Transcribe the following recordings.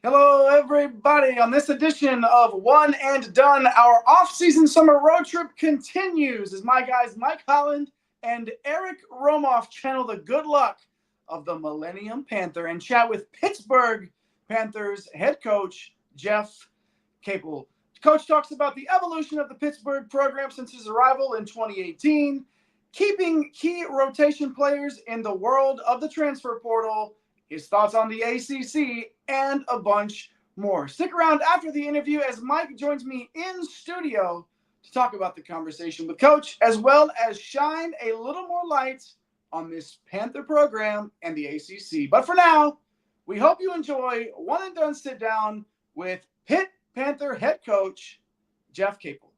Hello, everybody. On this edition of One and Done, our off-season summer road trip continues as my guys Mike Holland and Eric Romoff channel the good luck of the Millennium Panther and chat with Pittsburgh Panthers head coach Jeff Capel. Coach talks about the evolution of the Pittsburgh program since his arrival in 2018, keeping key rotation players in the world of the transfer portal, his thoughts on the ACC, and a bunch more. Stick around after the interview as Mike joins me in studio to talk about the conversation with Coach, as well as shine a little more light on this Panther program and the ACC. But for now, we hope you enjoy One and Done Sit Down with Pitt Panther head coach Jeff Capel.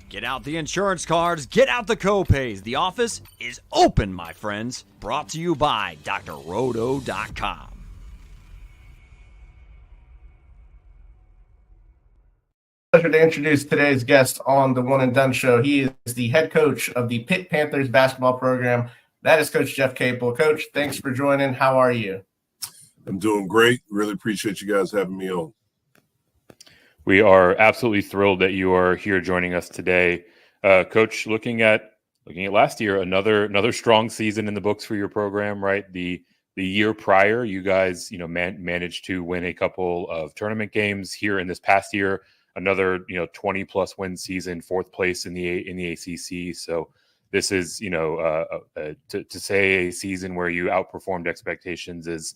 Get out the insurance cards, get out the copays. The office is open, my friends. Brought to you by drroto.com. Pleasure to introduce today's guest on the One and Done show. He is the head coach of the Pitt Panthers basketball program. That is Coach Jeff Capel. Coach, thanks for joining. How are you? I'm doing great. Really appreciate you guys having me on. We are absolutely thrilled that you are here joining us today. Coach, looking at last year, another strong season in the books for your program, right? The year prior, you guys, managed to win a couple of tournament games. Here in this past year, another 20+ win season, fourth place in the ACC. So this is to say a season where you outperformed expectations is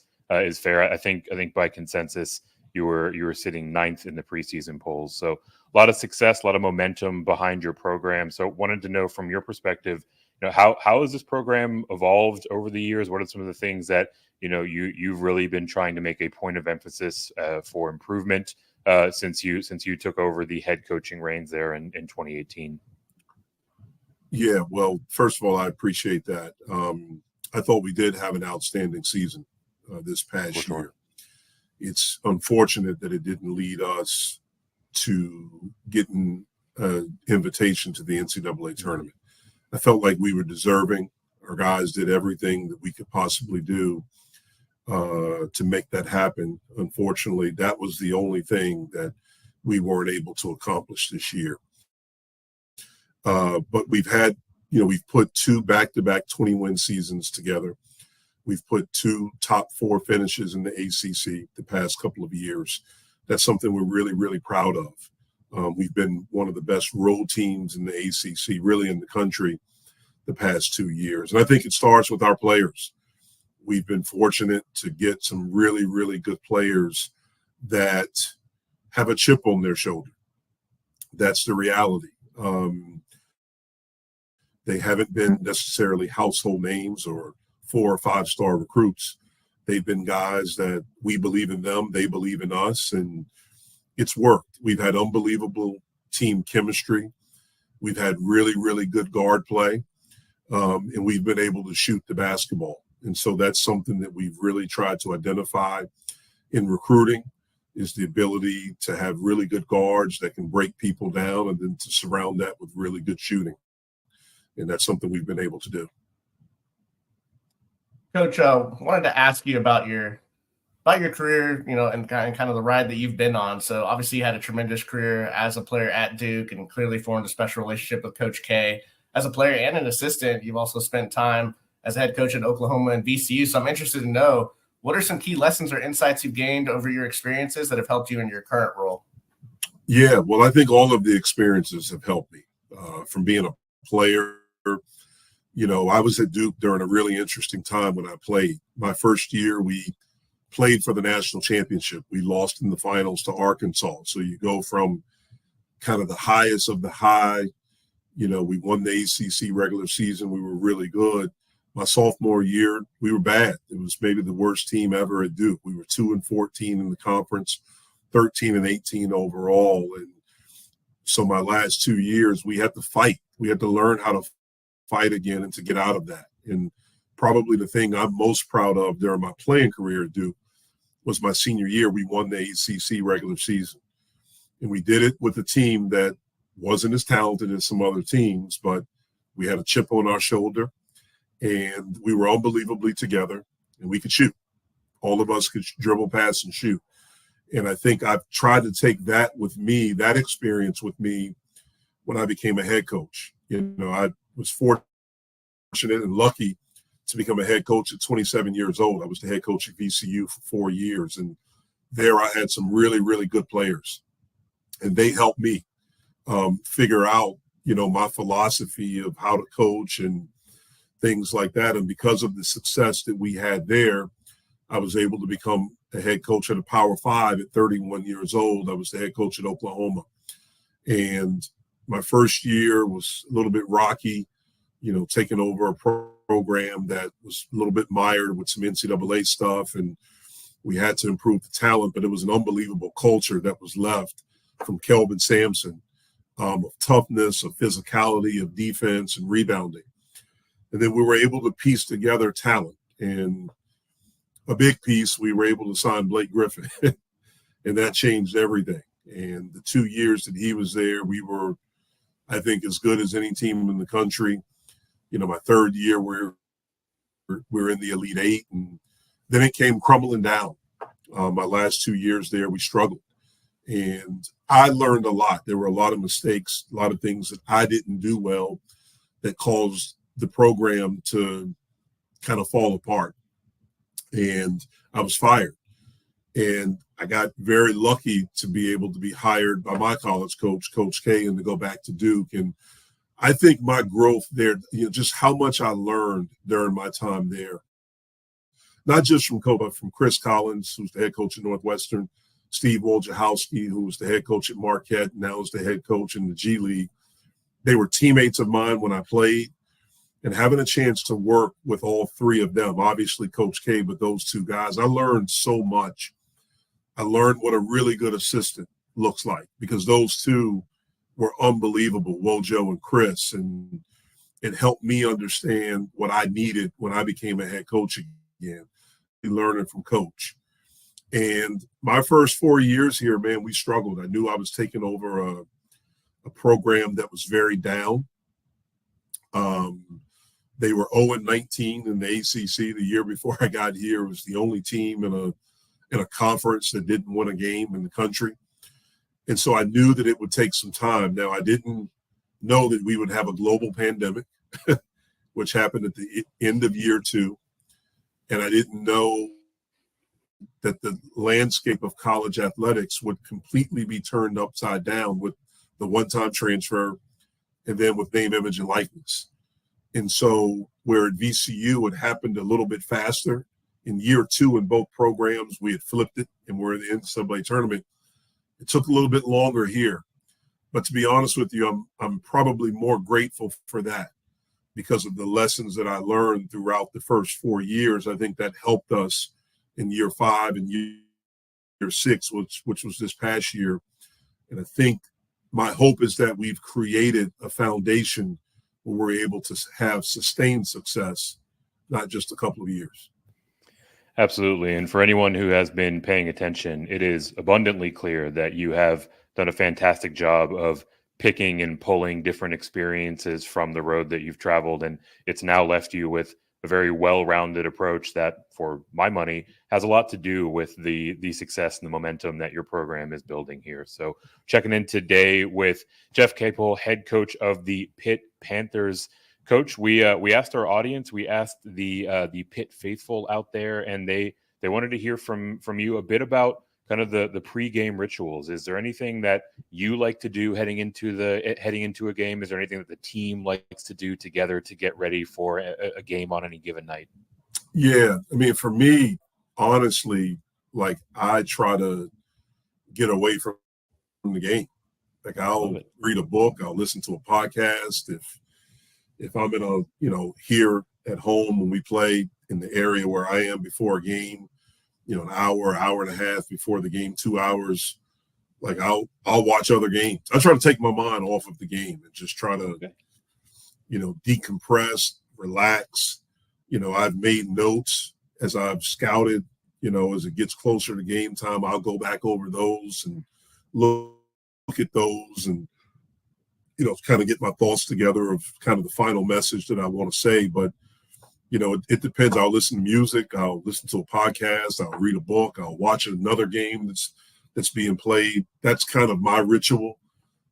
fair. I think by consensus you were sitting ninth in the preseason polls. So a lot of success, a lot of momentum behind your program. So wanted to know from your perspective, how has this program evolved over the years? What are some of the things that you've really been trying to make a point of emphasis for improvement since you took over the head coaching reins there in 2018? Yeah, well, first of all, I appreciate that. I thought we did have an outstanding season this past year. It's unfortunate that it didn't lead us to getting an invitation to the NCAA tournament. I felt like we were deserving. Our guys did everything that we could possibly do to make that happen. Unfortunately, that was the only thing that we weren't able to accomplish this year. But we've put two back-to-back 20-win seasons together. We've put two top four finishes in the ACC the past couple of years. That's something we're really, really proud of. We've been one of the best road teams in the ACC, really in the country, the past 2 years. And I think it starts with our players. We've been fortunate to get some really, really good players that have a chip on their shoulder. That's the reality. They haven't been necessarily household names or 4 or 5-star recruits. They've been guys that we believe in them, they believe in us, and it's worked. We've had unbelievable team chemistry. We've had really, really good guard play, and we've been able to shoot the basketball. And so that's something that we've really tried to identify in recruiting, is the ability to have really good guards that can break people down and then to surround that with really good shooting. And that's something we've been able to do. Coach, wanted to ask you about your career, and kind of the ride that you've been on. So obviously you had a tremendous career as a player at Duke and clearly formed a special relationship with Coach K. As a player and an assistant, you've also spent time as a head coach at Oklahoma and VCU. So I'm interested to know, what are some key lessons or insights you've gained over your experiences that have helped you in your current role? Yeah, well, I think all of the experiences have helped me. From being a player, I was at Duke during a really interesting time when I played. My first year, we played for the national championship. We lost in the finals to Arkansas. So you go from kind of the highest of the high. We won the ACC regular season. We were really good. My sophomore year, we were bad. It was maybe the worst team ever at Duke. We were 2-14 in the conference, 13-18 overall. And so my last 2 years, we had to fight. We had to learn how to fight again and to get out of that. And probably the thing I'm most proud of during my playing career at Duke was my senior year. We won the ACC regular season. And we did it with a team that wasn't as talented as some other teams, but we had a chip on our shoulder. And we were unbelievably together. and we could shoot. All of us could dribble, pass, and shoot. And I think I've tried to take that with me, that experience with me when I became a head coach. You know, I was fortunate and lucky to become a head coach at 27 years old. I was the head coach at VCU for 4 years. And there I had some really, really good players. And they helped me figure out, you know, my philosophy of how to coach and things like that. And because of the success that we had there, I was able to become a head coach at a Power 5 at 31 years old. I was the head coach at Oklahoma. And my first year was a little bit rocky, you know, taking over a program that was a little bit mired with some NCAA stuff. And we had to improve the talent, but it was an unbelievable culture that was left from Kelvin Sampson, of toughness, of physicality, of defense, and rebounding. And then we were able to piece together talent. And a big piece, we were able to sign Blake Griffin, and that changed everything. And the 2 years that he was there, we were, I think, as good as any team in the country. You know, my third year, we're in the Elite Eight, and then it came crumbling down. My last 2 years there, we struggled. And I learned a lot. There were a lot of mistakes, a lot of things that I didn't do well that caused the program to kind of fall apart. And I was fired. And I got very lucky to be able to be hired by my college coach, Coach K, and to go back to Duke. And I think my growth there, you know, just how much I learned during my time there, not just from Coach, but from Chris Collins, who's the head coach at Northwestern, Steve Wojciechowski, who was the head coach at Marquette, now is the head coach in the G League. They were teammates of mine when I played. And having a chance to work with all three of them, obviously Coach K, but those two guys, I learned so much. I learned what a really good assistant looks like, because those two were unbelievable, Wojo and Chris, and it helped me understand what I needed when I became a head coach again, learning from Coach. And my first 4 years here, man, we struggled. I knew I was taking over a program that was very down. They were 0-19 in the ACC the year before I got here. It was the only team in a conference that didn't win a game in the country. And so I knew that it would take some time. Now, I didn't know that we would have a global pandemic, which happened at the end of year 2. And I didn't know that the landscape of college athletics would completely be turned upside down with the one-time transfer and then with name, image, and likeness. And so where at VCU it happened a little bit faster, in year 2 in both programs, we had flipped it and we're in the NCAA tournament. It took a little bit longer here. But to be honest with you, I'm probably more grateful for that because of the lessons that I learned throughout the first 4 years. I think that helped us in year 5 and year 6, which was this past year. And I think my hope is that we've created a foundation where we're able to have sustained success, not just a couple of years. Absolutely. And for anyone who has been paying attention, it is abundantly clear that you have done a fantastic job of picking and pulling different experiences from the road that you've traveled. And it's now left you with a very well-rounded approach that, for my money, has a lot to do with the success and the momentum that your program is building here. So checking in today with Jeff Capel, head coach of the Pitt Panthers. Coach, we asked our audience, we asked the Pitt faithful out there, and they wanted to hear from you a bit about kind of the pregame rituals. Is there anything that you like to do heading into a game? Is there anything that the team likes to do together to get ready for a game on any given night? Yeah, I mean, for me, honestly, like I try to get away from the game. Like I'll read a book, I'll listen to a podcast. If I'm in here at home when we play in the area where I am before a game, an hour and a half before the game, 2 hours, like I'll watch other games. I try to take my mind off of the game and just try to, decompress, relax. I've made notes as I've scouted, as it gets closer to game time, I'll go back over those and look at those and, kind of get my thoughts together of kind of the final message that I want to say. But it depends. I'll listen to music. I'll listen to a podcast. I'll read a book. I'll watch another game that's being played. That's kind of my ritual.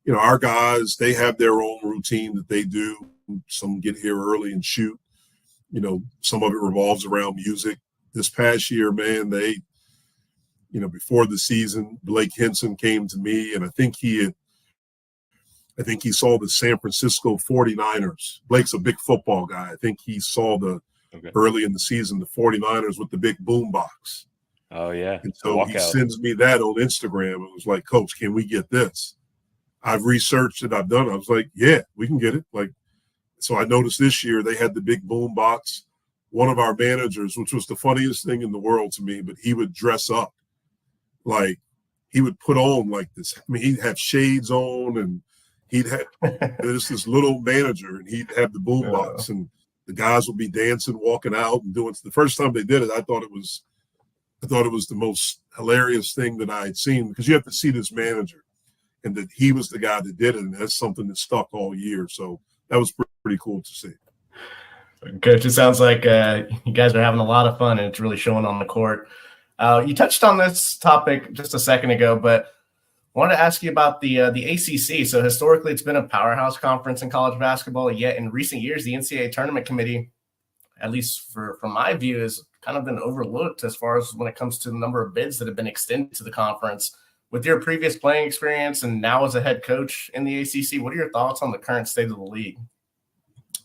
Our guys, they have their own routine that they do. Some get here early and shoot. Some of it revolves around music. This past year, man, before the season, Blake Henson came to me, and I think he saw the San Francisco 49ers. Blake's a big football guy. I think he saw early in the season, the 49ers with the big boom box. Oh, yeah. And so he sends me that on Instagram. It was like, Coach, can we get this? I've researched it. I've done it. I was like, yeah, we can get it. So I noticed this year they had the big boom box. One of our managers, which was the funniest thing in the world to me, but he would dress up. He would put on this. I mean, he'd have shades on, and he'd have this little manager, and he'd have the boom box, and the guys would be dancing, walking out, and doing. The first time they did it, I thought it was the most hilarious thing that I had seen, because you have to see this manager, and that he was the guy that did it, and that's something that stuck all year. So that was pretty cool to see. Coach, it sounds like you guys are having a lot of fun, and it's really showing on the court. You touched on this topic just a second ago, but I wanted to ask you about the ACC. So historically, it's been a powerhouse conference in college basketball, yet in recent years, the NCAA Tournament Committee, at least from my view, has kind of been overlooked as far as when it comes to the number of bids that have been extended to the conference. With your previous playing experience and now as a head coach in the ACC, what are your thoughts on the current state of the league?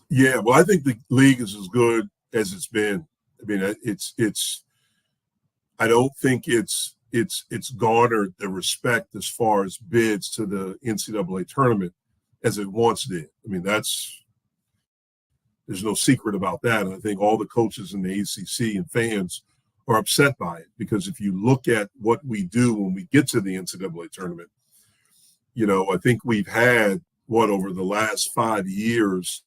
Yeah, well, I think the league is as good as it's been. I mean, I don't think it's garnered the respect as far as bids to the NCAA tournament as it once did. I mean, there's no secret about that. And I think all the coaches in the ACC and fans are upset by it, because if you look at what we do when we get to the NCAA tournament, I think we've had over the last 5 years,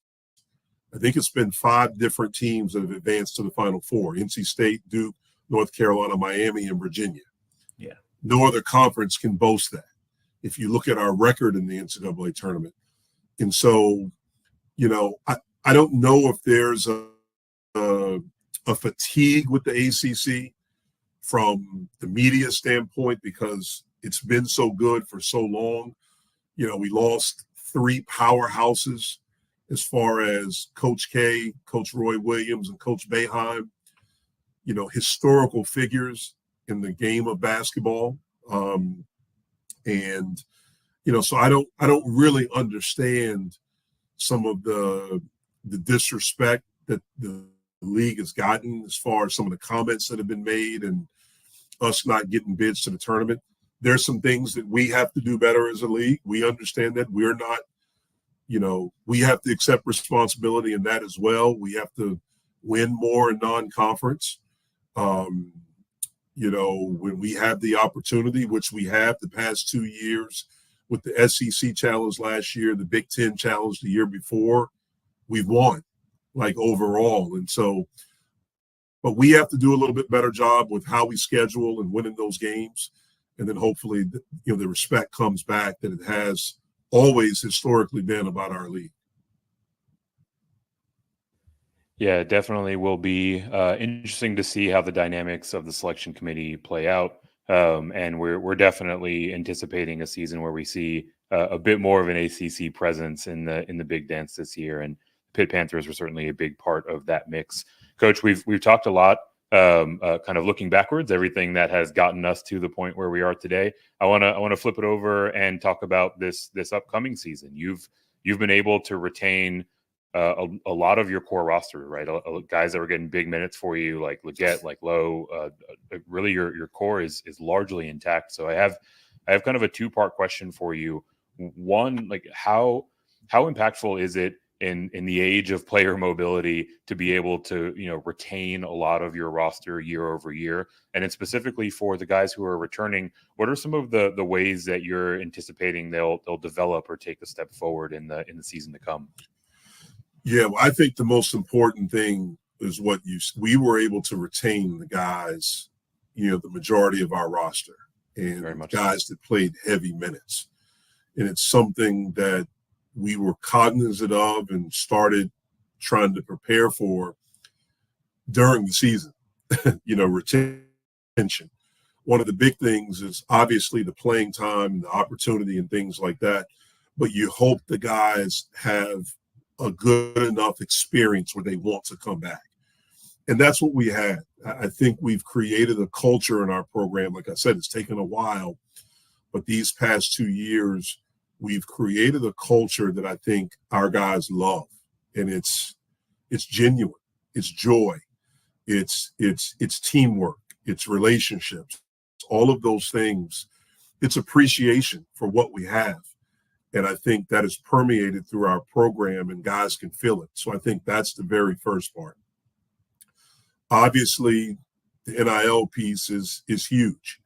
I think it's been 5 different teams that have advanced to the Final Four: NC State, Duke, North Carolina, Miami, and Virginia. Yeah. No other conference can boast that if you look at our record in the NCAA tournament. And so, I don't know if there's a fatigue with the ACC from the media standpoint, because it's been so good for so long. We lost 3 powerhouses as far as Coach K, Coach Roy Williams, and Coach Boeheim, historical figures in the game of basketball. So I don't really understand some of the disrespect that the league has gotten as far as some of the comments that have been made and us not getting bids to the tournament. There's some things that we have to do better as a league. We understand that we're not, we have to accept responsibility in that as well. We have to win more in non-conference. When we have the opportunity, which we have the past 2 years with the SEC Challenge last year, the Big Ten Challenge the year before, we've won overall. And so, but we have to do a little bit better job with how we schedule and winning those games. And then hopefully, the respect comes back that it has always historically been about our league. Yeah, it definitely will be interesting to see how the dynamics of the selection committee play out. And we're definitely anticipating a season where we see a bit more of an ACC presence in the Big Dance this year. And Pitt Panthers were certainly a big part of that mix. Coach, we've talked a lot, kind of looking backwards, everything that has gotten us to the point where we are today. I want to flip it over and talk about this upcoming season. You've been able to retain a lot of your core roster, right? Guys that were getting big minutes for you, like Leggett, like Lowe. Really, your core is largely intact. So I have kind of a 2-part question for you. One, how impactful is it in the age of player mobility to be able to retain a lot of your roster year over year? And then specifically for the guys who are returning, what are some of the ways that you're anticipating they'll develop or take a step forward in the season to come? Yeah, well, I think the most important thing is we were able to retain the guys, the majority of our roster, and guys that played heavy minutes. And it's something that we were cognizant of and started trying to prepare for during the season, retention. One of the big things is obviously the playing time and the opportunity and things like that. But you hope the guys have a good enough experience where they want to come back. And that's what we had. I think we've created a culture in our program. Like I said, it's taken a while, but these past 2 years, we've created a culture that I think our guys love. And it's genuine. It's joy. It's teamwork. It's relationships. All of those things. It's appreciation for what we have. And I think that is permeated through our program and guys can feel it. So I think that's the very first part. Obviously, the NIL piece is huge.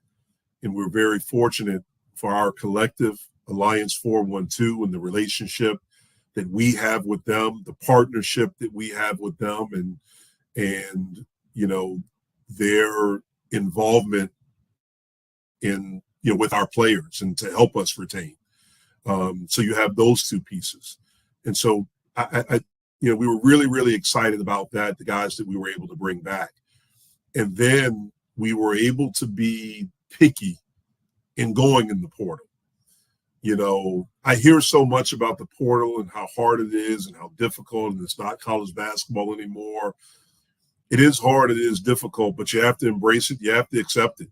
And we're very fortunate for our collective Alliance 412 and the relationship that we have with them, the partnership that we have with them, and their involvement in with our players and to help us retain. So you have those two pieces. And so we were really, really excited about that, the guys that we were able to bring back. And then we were able to be picky in going in the portal. I hear so much about the portal and how hard it is and how difficult, and it's not college basketball anymore. It is hard, it is difficult, but you have to embrace it. You have to accept it.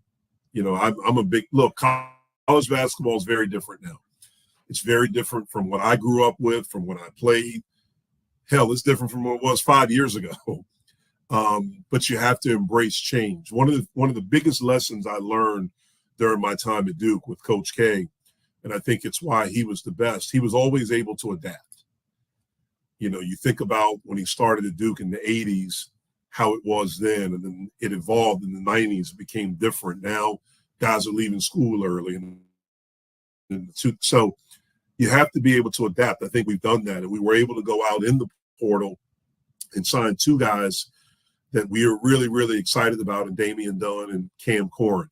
I'm a big look. College basketball is very different now. It's very different from what I grew up with, from when I played. Hell, it's different from what it was 5 years ago. But you have to embrace change. One of the biggest lessons I learned during my time at Duke with Coach K, and I think it's why he was the best, he was always able to adapt. You think about when he started at Duke in the 80s, how it was then, and then it evolved in the 90s. It became different. Now guys are leaving school early. So you have to be able to adapt. I think we've done that. And we were able to go out in the portal and sign two guys that we are really, really excited about, in Damian Dunn and Cam Corrin.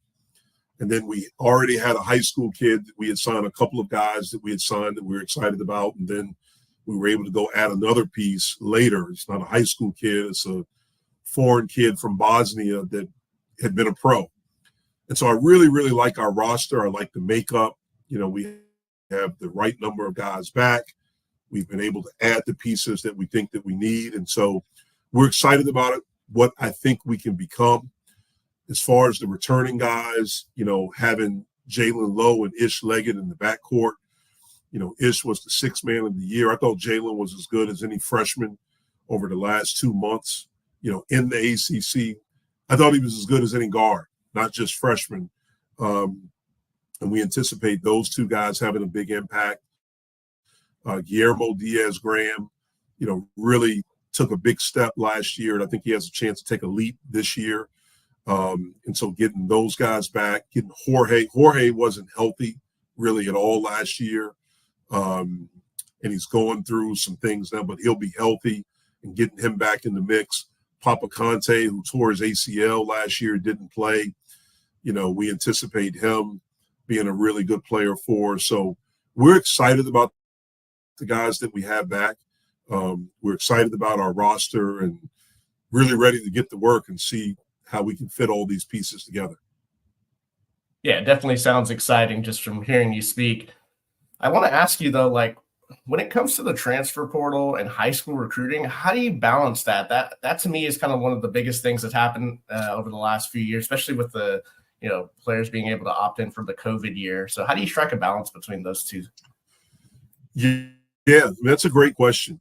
And then we already had a high school kid that we had signed, a couple of guys that we had signed that we were excited about. And then we were able to go add another piece later. It's not a high school kid. It's a foreign kid from Bosnia that had been a pro. And so I really, really like our roster. I like the makeup. We have the right number of guys back. We've been able to add the pieces that we think that we need. And so we're excited about it, what I think we can become. As far as the returning guys, having Jaland, Lowe, and Leggett in the backcourt. Ish was the sixth man of the year. I thought Jaland was as good as any freshman over the last 2 months, in the ACC. I thought he was as good as any guard, not just freshman. And we anticipate those two guys having a big impact. Guillermo Diaz-Graham, really took a big step last year, and I think he has a chance to take a leap this year. And so getting those guys back, getting Jorge wasn't healthy really at all last year. And he's going through some things now, but he'll be healthy, and getting him back in the mix. Papa Conte, who tore his ACL last year, didn't play. We anticipate him being a really good player for us. So we're excited about the guys that we have back. We're excited about our roster and really ready to get to work and see how we can fit all these pieces together. Yeah, it definitely sounds exciting just from hearing you speak. I want to ask you, though, when it comes to the transfer portal and high school recruiting, how do you balance that? That to me is kind of one of the biggest things that happened over the last few years, especially with the players being able to opt in for the COVID year. So how do you strike a balance between those two? Yeah, that's a great question.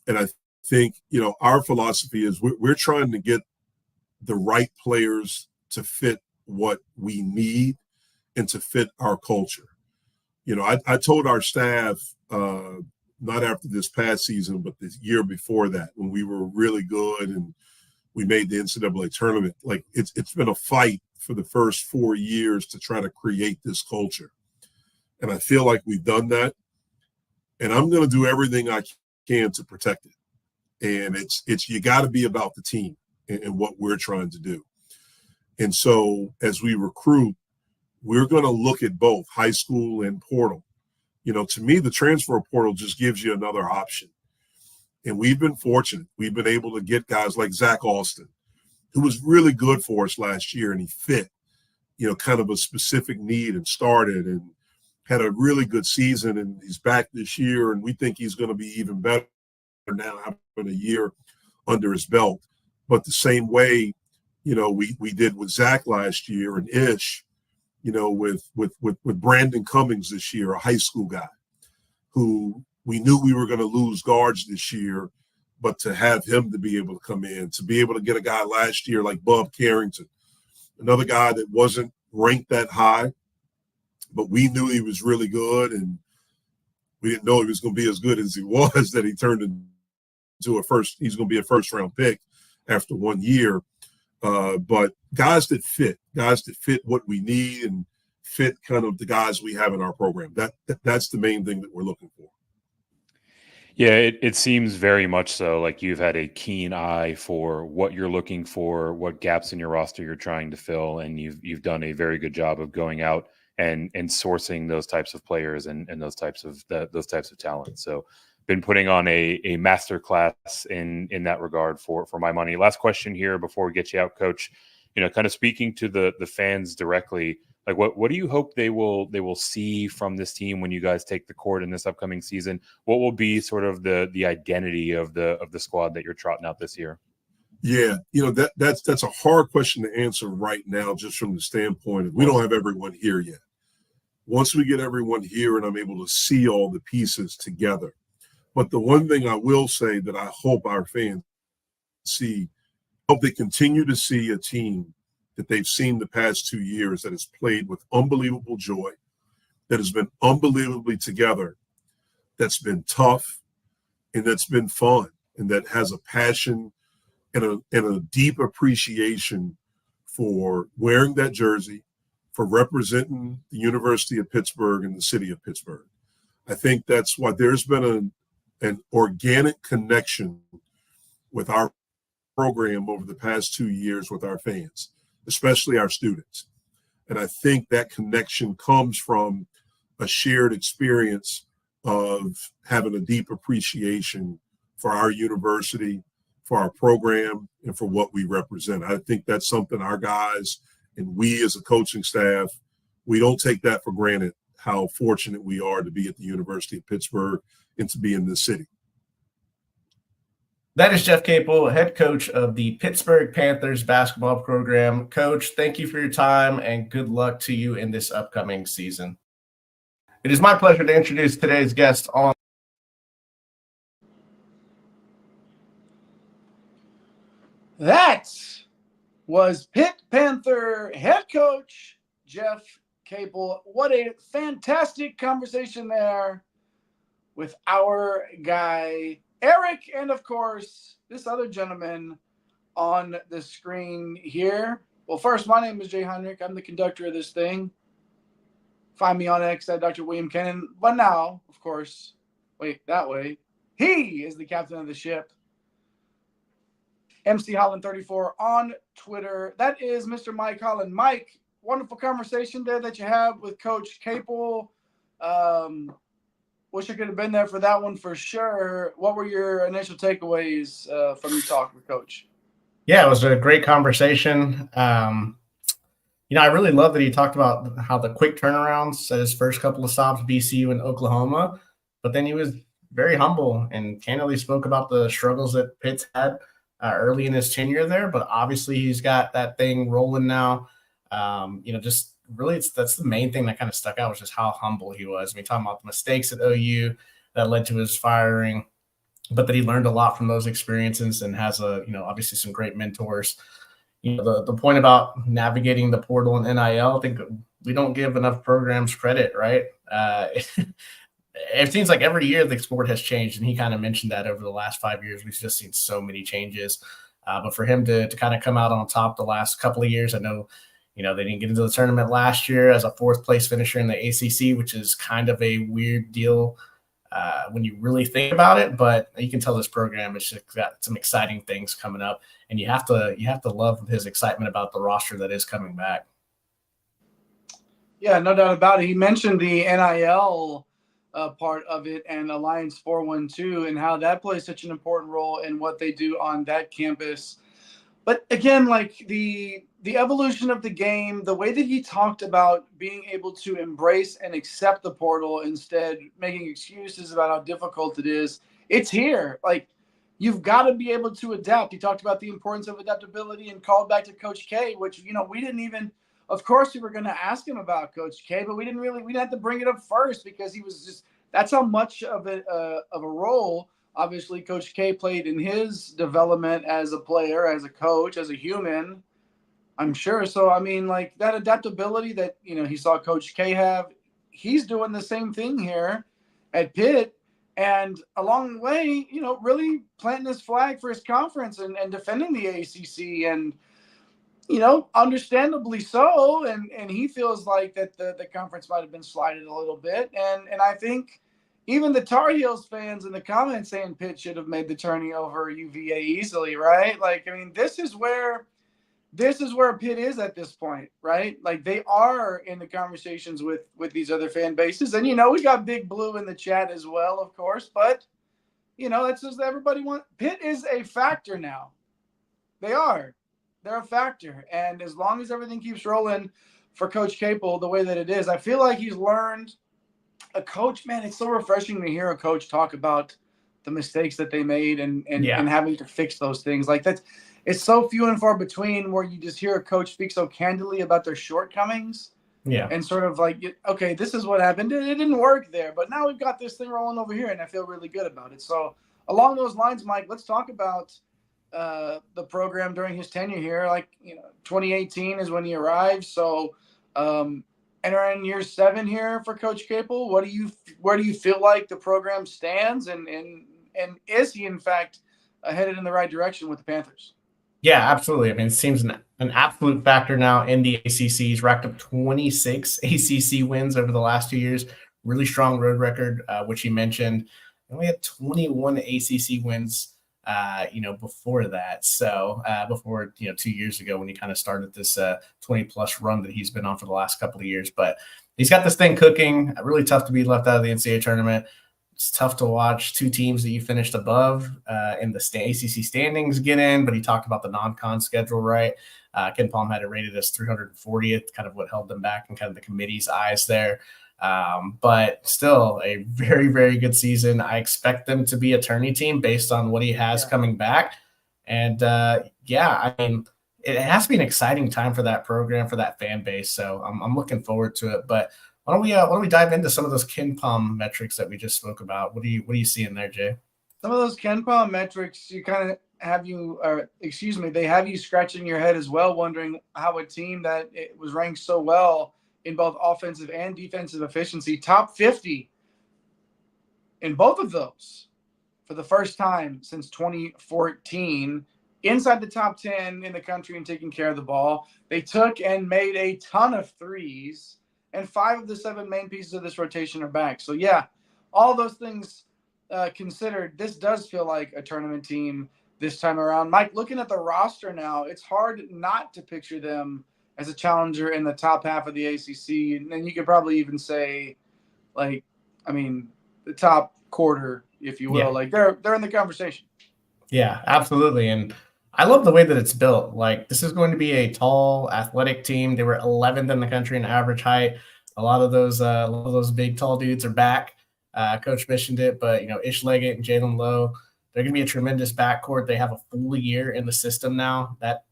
And I think, our philosophy is we're trying to get the right players to fit what we need and to fit our culture. I told our staff, not after this past season, but the year before that, when we were really good and we made the NCAA tournament, it's been a fight for the first 4 years to try to create this culture. And I feel like we've done that. And I'm going to do everything I can to protect it. And it's you got to be about the team and what we're trying to do. And so as we recruit, we're going to look at both high school and portal. To me, the transfer portal just gives you another option. And we've been fortunate. We've been able to get guys like Zach Alston, who was really good for us last year, and he fit, kind of a specific need and started and had a really good season, and he's back this year, and we think he's going to be even better now having a year under his belt. But the same way, we did with Zach last year and Ish, with Brandon Cummings this year, a high school guy who we knew we were going to lose guards this year, but to have him to be able to come in, to be able to get a guy last year like Bub Carrington, another guy that wasn't ranked that high, but we knew he was really good, and we didn't know he was going to be as good as he was, that he turned into he's going to be a first-round pick after 1 year. But guys that fit what we need and fit kind of the guys we have in our program. That's the main thing that we're looking for. Yeah, it seems very much so. Like you've had a keen eye for what you're looking for, what gaps in your roster you're trying to fill, and you've done a very good job of going out and sourcing those types of players and those types of talent. So been putting on a master class in that regard for my money. Last question here before we get you out, Coach. Kind of speaking to the fans directly, like what do you hope they will see from this team when you guys take the court in this upcoming season? What will be sort of the identity of the squad that you're trotting out this year? Yeah, that's a hard question to answer right now, just from the standpoint of we don't have everyone here yet. Once we get everyone here and I'm able to see all the pieces together. But the one thing I will say that I hope our fans see, hope they continue to see a team that they've seen the past 2 years that has played with unbelievable joy, that has been unbelievably together, that's been tough, and that's been fun, and that has a passion and a deep appreciation for wearing that jersey, for representing the University of Pittsburgh and the city of Pittsburgh. I think that's why there's been an organic connection with our program over the past 2 years with our fans, especially our students. And I think that connection comes from a shared experience of having a deep appreciation for our university, for our program, and for what we represent. I think that's something our guys and we as a coaching staff, we don't take that for granted, how fortunate we are to be at the University of Pittsburgh and to be in this city. That is Jeff Capel, head coach of the Pittsburgh Panthers basketball program. Coach, thank you for your time and good luck to you in this upcoming season. It is my pleasure to introduce today's guest on. That was Pitt Panther head coach Jeff Capel. What a fantastic conversation there with our guy Eric, and of course this other gentleman on the screen here. Well, first, my name is Jay Heinrich. I'm the conductor of this thing. Find me on X at Dr. William Kennan. But now, of course, wait, that way, he is the captain of the ship. MC Holland 34 on Twitter. That is Mr. Mike Holland. Mike, wonderful conversation there that you have with Coach Capel. Wish I could have been there for that one for sure. What were your initial takeaways from your talk with Coach? Yeah, it was a great conversation. I really love that he talked about how the quick turnarounds at his first couple of stops, BCU and Oklahoma, but then he was very humble and candidly spoke about the struggles that Pitt's had early in his tenure there, but obviously he's got that thing rolling now. Just really that's the main thing that kind of stuck out was just how humble he was. I mean, talking about the mistakes at OU that led to his firing, but that he learned a lot from those experiences and has obviously some great mentors. The point about navigating the portal and NIL, I think we don't give enough programs credit, right? It seems like every year the sport has changed, and he kind of mentioned that over the last 5 years. We've just seen so many changes. But for him to kind of come out on top the last couple of years, I know, they didn't get into the tournament last year as a fourth place finisher in the ACC, which is kind of a weird deal when you really think about it. But you can tell this program has got some exciting things coming up, and you have to love his excitement about the roster that is coming back. Yeah, no doubt about it. He mentioned the NIL part of it and Alliance 412 and how that plays such an important role in what they do on that campus. But again, like the evolution of the game, the way that he talked about being able to embrace and accept the portal instead making excuses about how difficult it is, it's here. Like, you've got to be able to adapt. He talked about the importance of adaptability and called back to Coach K, which, we didn't even, of course we were going to ask him about Coach K, but we didn't have to bring it up first because he was just, that's how much of a role obviously Coach K played in his development as a player, as a coach, as a human, I'm sure. So, I mean, like, that adaptability that, he saw Coach K have, he's doing the same thing here at Pitt. And along the way, really planting his flag for his conference and defending the ACC and, understandably so. And he feels like that the conference might have been slighted a little bit. And I think even the Tar Heels fans in the comments saying Pitt should have made the tourney over UVA easily, right? Like, I mean, this is where Pitt is at this point, right? Like, they are in the conversations with these other fan bases. And, we got Big Blue in the chat as well, of course. But, that's just everybody wants. Pitt is a factor now. They are. They're a factor. And as long as everything keeps rolling for Coach Capel the way that it is, I feel like he's learned a coach, man, it's so refreshing to hear a coach talk about the mistakes that they made and having to fix those things. Like, it's so few and far between where you just hear a coach speak so candidly about their shortcomings. Yeah. And sort of like, okay, this is what happened. It didn't work there, but now we've got this thing rolling over here and I feel really good about it. So along those lines, Mike, let's talk about the program during his tenure here. Like, 2018 is when he arrived. So, entering year 7 here for Coach Capel, where do you feel like the program stands, and is he in fact headed in the right direction with the Panthers? Yeah, absolutely. I mean, it seems an absolute factor now in the ACC. He's racked up 26 ACC wins over the last 2 years. Really strong road record, which he mentioned. And we had 21 ACC wins, before that. So before, 2 years ago when he kind of started this 20-plus run that he's been on for the last couple of years. But he's got this thing cooking. Really tough to be left out of the NCAA tournament. It's tough to watch two teams that you finished above in the ACC standings get in, but he talked about the non-con schedule, right? KenPom had it rated as 340th, kind of what held them back in kind of the committee's eyes there. But still a very, very good season. I expect them to be a tourney team based on what he has coming back. And I mean, it has to be an exciting time for that program, for that fan base. So I'm looking forward to it. But why don't we dive into some of those KenPom metrics that we just spoke about? What do you see in there, Jay? Some of those KenPom metrics they have you scratching your head as well, wondering how a team that it was ranked so well in both offensive and defensive efficiency, top 50 in both of those for the first time since 2014, inside the top 10 in the country and taking care of the ball. They took and made a ton of threes, and 5 of the 7 main pieces of this rotation are back. So, yeah, all those things considered, this does feel like a tournament team this time around. Mike, looking at the roster now, it's hard not to picture them as a challenger in the top half of the ACC. And then you could probably even say, the top quarter, if you will. Yeah. Like, they're in the conversation. Yeah, absolutely. And I love the way that it's built. Like, this is going to be a tall, athletic team. They were 11th in the country in average height. A lot of those big, tall dudes are back. Coach mentioned it, but, Ish Leggett and Jaland Lowe, they're going to be a tremendous backcourt. They have a full year in the system now. That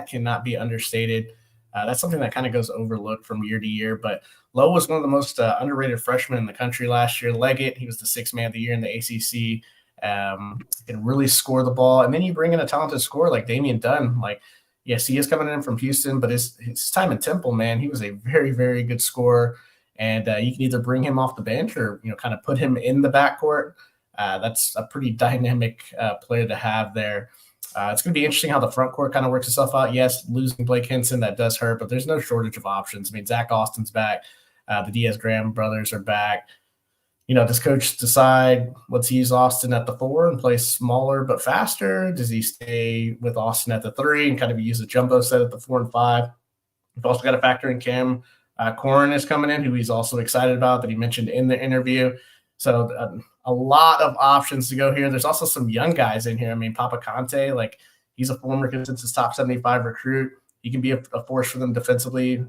cannot be understated. That's something that kind of goes overlooked from year to year. But Lowe was one of the most underrated freshmen in the country last year. Leggett, he was the 6th man of the year in the ACC. Can really score the ball. And then you bring in a talented scorer like Damian Dunn. Like, yes, he is coming in from Houston, but his time in Temple, man, he was a very, very good scorer. And you can either bring him off the bench or, kind of put him in the backcourt. That's a pretty dynamic player to have there. It's going to be interesting how the front court kind of works itself out. Yes, losing Blake Henson, that does hurt, but there's no shortage of options. I mean, Zach Austin's back. The Diaz-Graham brothers are back. Does coach decide, let's use Austin at the 4 and play smaller but faster? Does he stay with Austin at the 3 and kind of use a jumbo set at the 4 and 5? We've also got to factor in Cam Corrin is coming in, who he's also excited about, that he mentioned in the interview. So a lot of options to go here. There's also some young guys in here. I mean, Papa Conte, He's a former consensus top 75 recruit. He can be a force for them defensively.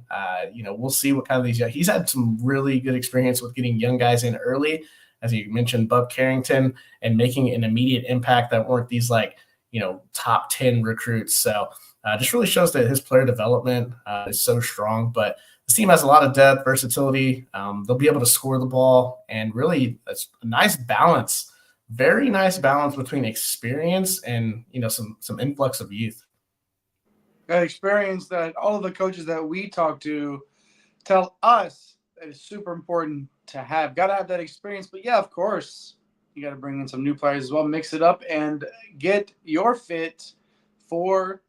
We'll see what kind of these. He's had some really good experience with getting young guys in early, as you mentioned, Bub Carrington, and making an immediate impact that weren't these top 10 recruits. So just really shows that his player development is so strong. But this team has a lot of depth, versatility. They'll be able to score the ball, and really it's a nice balance, very nice balance between experience and some influx of youth. That experience that all of the coaches that we talk to tell us that it's super important to have. Got to have that experience. But, yeah, of course, you got to bring in some new players as well, mix it up, and get your fit for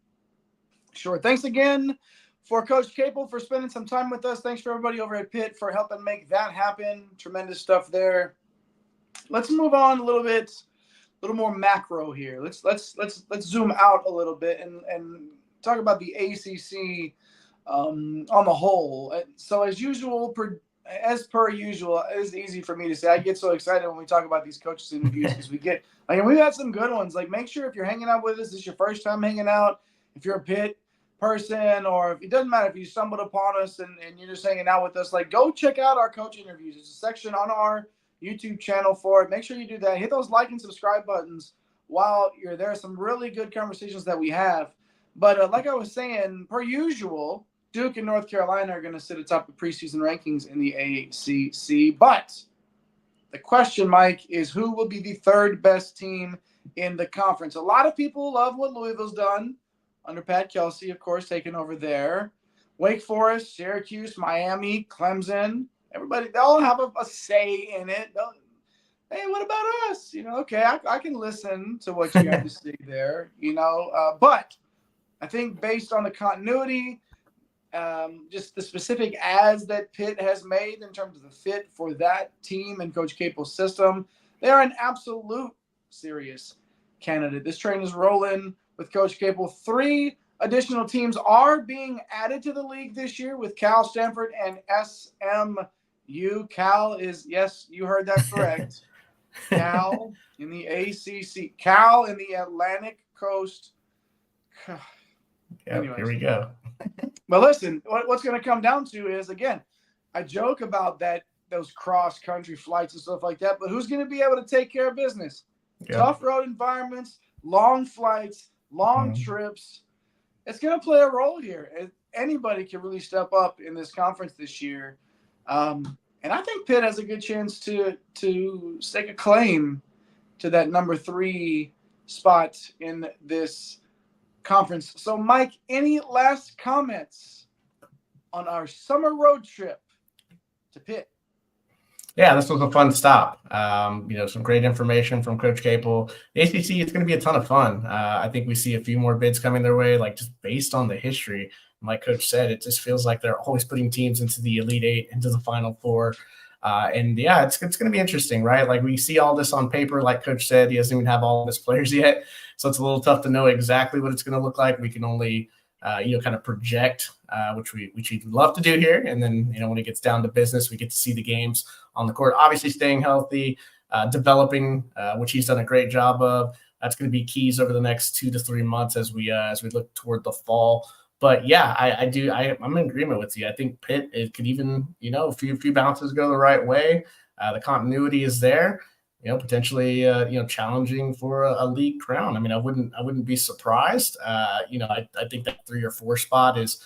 sure. Thanks again for Coach Capel for spending some time with us. Thanks for everybody over at Pitt for helping make that happen. Tremendous stuff there. Let's move on a little bit, a little more macro here. Let's zoom out a little bit and talk about the ACC on the whole. So as usual, as per usual, it's easy for me to say. I get so excited when we talk about these coaches interviews because we've had some good ones. Like, make sure if you're hanging out with us, this is your first time hanging out. If you're a Pitt person, or if it doesn't matter if you stumbled upon us and you're just hanging out with us, go check out our coach interviews. There's a section on our YouTube channel for it. Make sure you do that. Hit those like and subscribe buttons while you're there. Some really good conversations that we have. But like I was saying, per usual, Duke and North Carolina are going to sit atop the preseason rankings in the ACC. But the question, Mike, is who will be the third best team in the conference? A lot of people love what Louisville's done under Pat Kelsey, of course, taking over there. Wake Forest, Syracuse, Miami, Clemson. Everybody, they all have a say in it. Hey, what about us? Okay, I can listen to what you have to say there, but I think based on the continuity, just the specific ads that Pitt has made in terms of the fit for that team and Coach Capel's system, they are an absolute serious candidate. This train is rolling with Coach Capel. 3 additional teams are being added to the league this year with Cal, Stanford, and SMU. Cal is, yes, you heard that correct. Cal in the ACC. Cal in the Atlantic Coast. Yeah, here we go. But listen, what's going to come down to is, again, I joke about those cross-country flights and stuff like that, but who's going to be able to take care of business? Yeah. Tough road environments, long flights, long trips. It's going to play a role here. Anybody can really step up in this conference this year. And I think Pitt has a good chance to stake a claim to that number 3 spot in this conference. So, Mike, any last comments on our summer road trip to Pitt? Yeah, this was a fun stop. Some great information from Coach Capel. The ACC, it's going to be a ton of fun. I think we see a few more bids coming their way, just based on the history. Like Coach said, it just feels like they're always putting teams into the Elite Eight, into the Final Four. It's going to be interesting, right? We see all this on paper. Like Coach said, he doesn't even have all of his players yet. So it's a little tough to know exactly what it's going to look like. We can only, kind of project, which we'd love to do here. And then, when it gets down to business, we get to see the games on the court. Obviously staying healthy, developing, which he's done a great job of. That's going to be keys over the next 2 to 3 months as we look toward the fall. But yeah, I'm in agreement with you. I think Pitt, it could even, a few bounces go the right way. The continuity is there, potentially, challenging for a league crown. I mean, I wouldn't be surprised. I think that 3 or 4 spot is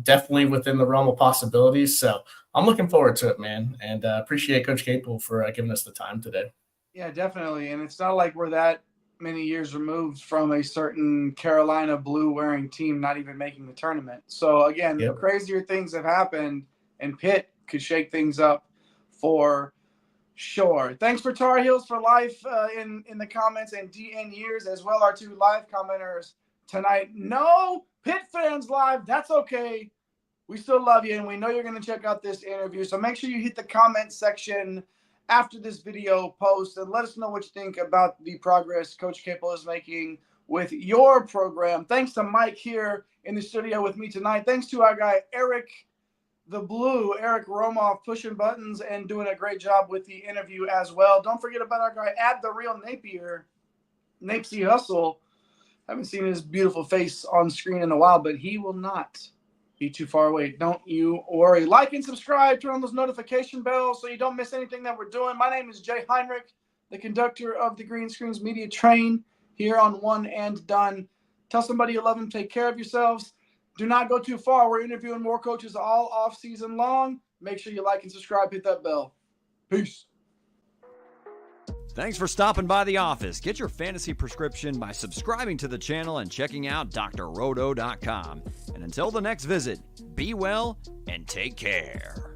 definitely within the realm of possibilities. So I'm looking forward to it, man. And appreciate Coach Capel for giving us the time today. Yeah, definitely. And it's not like we're that many years removed from a certain Carolina blue wearing team not even making the tournament. So again, Crazier things have happened, and Pitt could shake things up for sure. Thanks for Tar Heels for life in the comments, and DN Years as well, our 2 live commenters tonight. No Pitt fans live. That's okay. We still love you, and we know you're going to check out this interview. So make sure you hit the comment section after this video post and let us know what you think about the progress Coach Capel is making with your program. Thanks to Mike here in the studio with me tonight. Thanks to our guy, Eric Romoff, pushing buttons and doing a great job with the interview as well. Don't forget about our guy, @TheRealNapier, Napesy Hustle, I haven't seen his beautiful face on screen in a while, but he will not be too far away. Don't you worry. Like and subscribe. Turn on those notification bells so you don't miss anything that we're doing. My name is Jay Heinrich, the conductor of the Green Screens Media Train here on One and Done. Tell somebody you love them. Take care of yourselves. Do not go too far. We're interviewing more coaches all off season long. Make sure you like and subscribe. Hit that bell. Peace. Thanks for stopping by the office. Get your fantasy prescription by subscribing to the channel and checking out drrodo.com. And until the next visit, be well and take care.